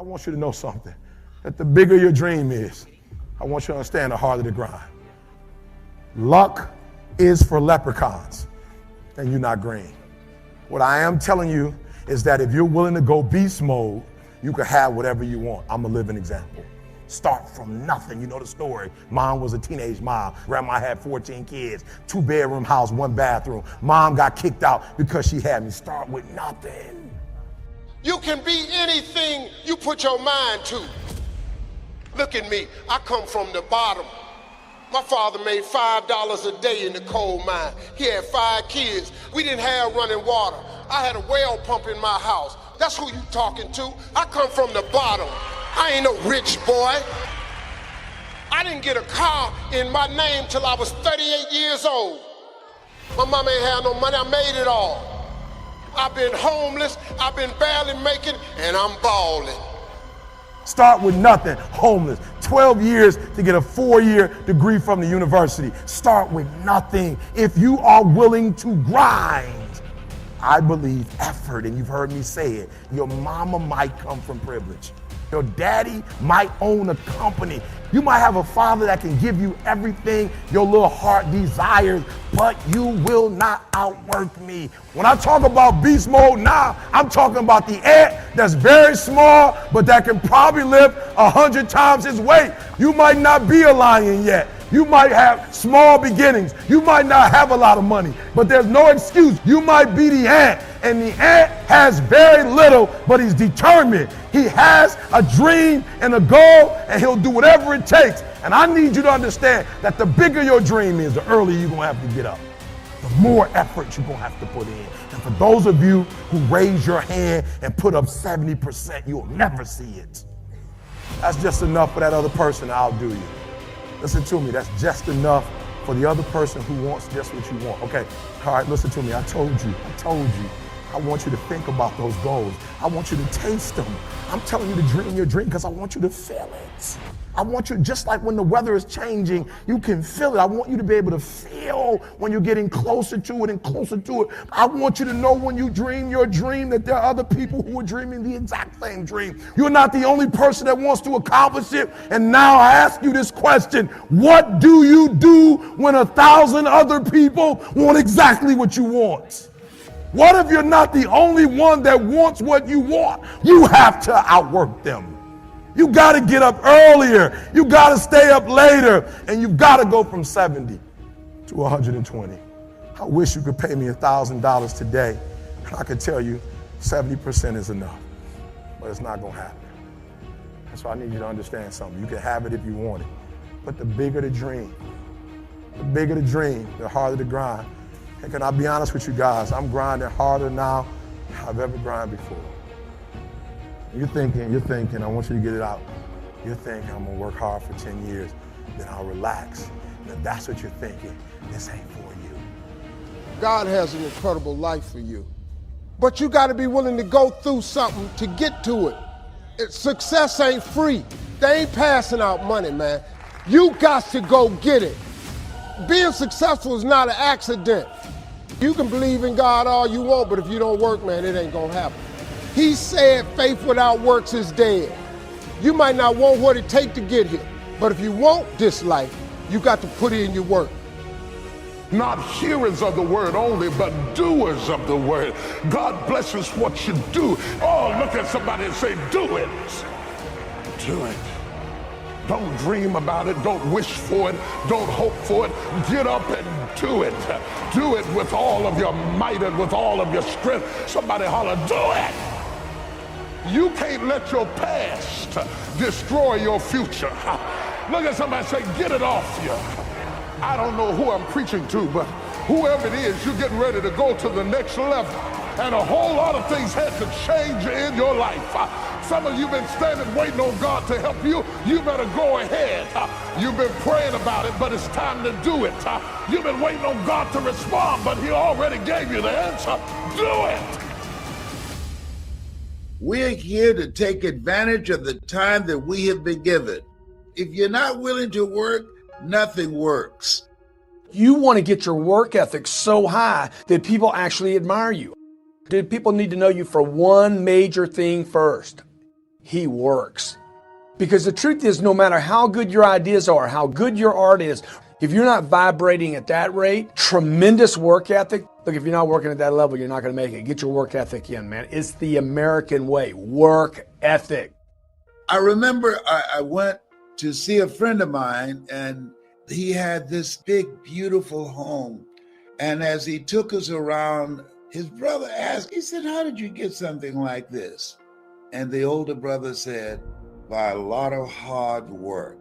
I want you to know something, that the bigger your dream is, I want you to understand the harder the grind. Luck is for leprechauns, and you're not green. What I am telling you is that if you're willing to go beast mode, you can have whatever you want. I'm a living example. Start from nothing. You know the story. Mom was a teenage mom. Grandma had 14 kids, 2-bedroom house, 1 bathroom. Mom got kicked out because she had me. Start with nothing. You can be anything you put your mind to. Look at me. I come from the bottom. My father made $5 a day in the coal mine. He had 5 kids. We didn't have running water. I had a well pump in my house. That's who you talking to. I come from the bottom. I ain't no rich boy. I didn't get a car in my name till I was 38 years old. My mama ain't had no money. I made it all. I've been homeless. I've been barely making, and I'm balling. Start with nothing, homeless. 12 years to get a 4-year degree from the university. Start with nothing if you are willing to grind. I believe effort, and you've heard me say it. Your mama might come from privilege. Your daddy might own a company. You might have a father that can give you everything your little heart desires, but you will not outwork me. When I talk about beast mode now, I'm talking about the ant that's very small, but that can probably lift 100 times his weight. You might not be a lion yet. You might have small beginnings. You might not have a lot of money, but there's no excuse. You might be the ant, and the ant has very little, but he's determined. He has a dream and a goal, and he'll do whatever it takes. And I need you to understand that the bigger your dream is, the earlier you're going to have to get up. The more effort you're going to have to put in. And for those of you who raise your hand and put up 70%, you'll never see it. That's just enough for that other person. I'll do you. Listen to me, that's just enough for the other person who wants just what you want. Okay, all right, listen to me, I told you. I want you to think about those goals. I want you to taste them. I'm telling you to dream your dream because I want you to feel it. I want you, just like when the weather is changing, you can feel it. I want you to be able to feel when you're getting closer to it and closer to it. I want you to know when you dream your dream that there are other people who are dreaming the exact same dream. You're not the only person that wants to accomplish it. And now I ask you this question: what do you do when 1,000 other people want exactly what you want? What if you're not the only one that wants what you want? You have to outwork them. You got to get up earlier. You got to stay up later. And you've got to go from 70 to 120. I wish you could pay me $1,000 today. And I could tell you 70% is enough. But it's not going to happen. That's why I need you to understand something. You can have it if you want it. But the bigger the dream, the harder the grind. And can I be honest with you guys? I'm grinding harder now than I've ever grinded before. You're thinking, I want you to get it out. You're thinking, I'm gonna work hard for 10 years, then I'll relax. And if that's what you're thinking, this ain't for you. God has an incredible life for you. But you gotta be willing to go through something to get to it. Success ain't free. They ain't passing out money, man. You got to go get it. Being successful is not an accident. You can believe in God all you want, but if you don't work, man, it ain't gonna happen. He said faith without works is dead. You might not want what it takes to get here, but if you want this life, you got to put in your work. Not hearers of the word only, but doers of the word. God blesses what you do. Oh, look at somebody and say, do it. Do it. Don't dream about it. Don't wish for it. Don't hope for it. Get up and do it. Do it with all of your might and with all of your strength. Somebody holler, do it. You can't let your past destroy your future. Look at somebody and say, get it off you. I don't know who I'm preaching to, but whoever it is, you're getting ready to go to the next level. And a whole lot of things had to change in your life. Some of you been standing waiting on God to help you. You better go ahead. You've been praying about it, but it's time to do it. You've been waiting on God to respond, but he already gave you the answer. Do it. We're here to take advantage of the time that we have been given. If you're not willing to work, nothing works. You want to get your work ethic so high that people actually admire you. People need to know you for one major thing first. He works. Because the truth is, no matter how good your ideas are, how good your art is, if you're not vibrating at that rate, tremendous work ethic. Look, if you're not working at that level, you're not going to make it. Get your work ethic in, man. It's the American way. Work ethic. I remember I went to see a friend of mine, and he had this big, beautiful home. And as he took us around, his brother asked, he said, "How did you get something like this?" And the older brother said, "By a lot of hard work."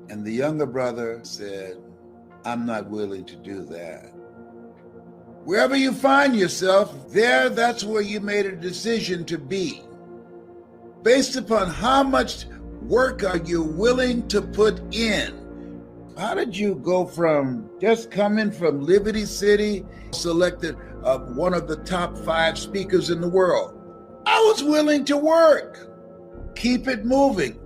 And the younger brother said, "I'm not willing to do that." Wherever you find yourself, that's where you made a decision to be. Based upon how much work are you willing to put in? How did you go from just coming from Liberty City, selected one of the top 5 speakers in the world? I was willing to work. Keep it moving.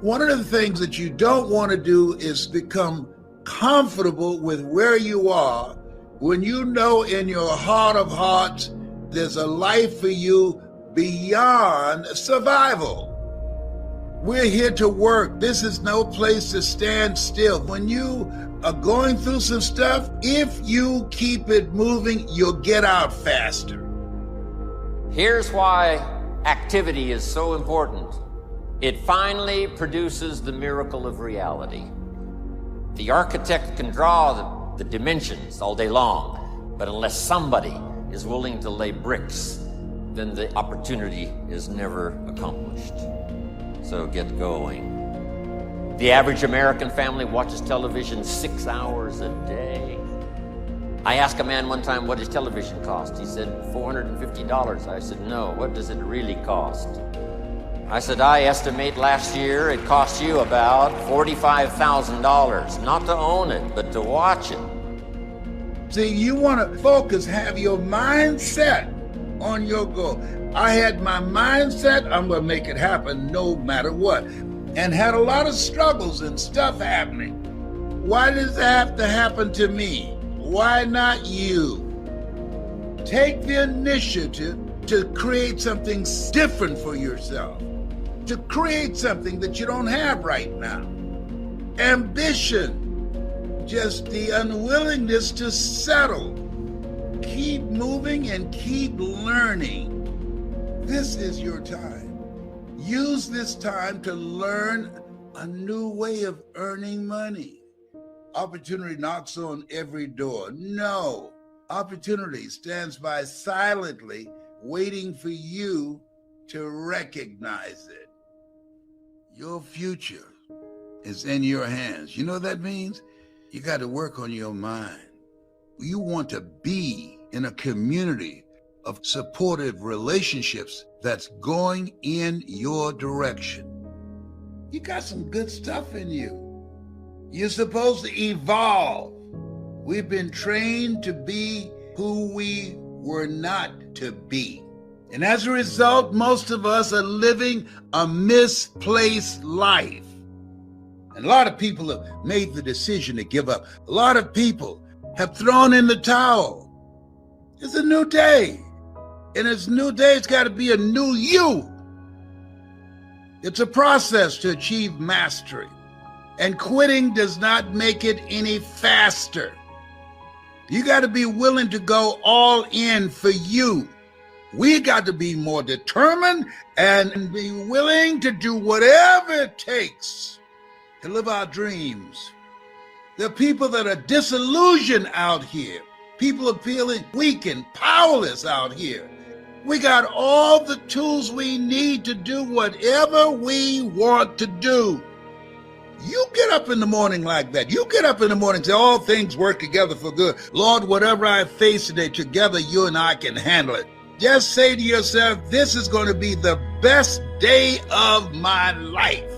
One of the things that you don't want to do is become comfortable with where you are when you know in your heart of hearts there's a life for you beyond survival. We're here to work. This is no place to stand still. When you are going through some stuff, if you keep it moving, you'll get out faster. Here's why activity is so important. It finally produces the miracle of reality. The architect can draw the dimensions all day long, but unless somebody is willing to lay bricks, then the opportunity is never accomplished. So get going. The average American family watches television 6 hours a day. I asked a man one time, what does television cost? He said, $450. I said, no, what does it really cost? I said, I estimate last year it cost you about $45,000, not to own it, but to watch it. See, you want to focus, have your mindset on your goal. I had my mindset, I'm going to make it happen no matter what. And had a lot of struggles and stuff happening. Why does that have to happen to me? Why not you? Take the initiative to create something different for yourself, to create something that you don't have right now. Ambition, just the unwillingness to settle. Keep moving and keep learning. This is your time. Use this time to learn a new way of earning money. Opportunity knocks on every door. No, opportunity stands by silently, waiting for you to recognize it. Your future is in your hands. You know what that means? You got to work on your mind. You want to be in a community of supportive relationships that's going in your direction. You got some good stuff in you. You're supposed to evolve. We've been trained to be who we were not to be. And as a result, most of us are living a misplaced life. And a lot of people have made the decision to give up. A lot of people have thrown in the towel. It's a new day. And it's a new day, it's got to be a new you. It's a process to achieve mastery. And quitting does not make it any faster. You got to be willing to go all in for you. We got to be more determined and be willing to do whatever it takes to live our dreams. There are people that are disillusioned out here. People are feeling weak and powerless out here. We got all the tools we need to do whatever we want to do. You get up in the morning like that. You get up in the morning and say, all things work together for good. Lord, whatever I face today, together you and I can handle it. Just say to yourself, this is going to be the best day of my life.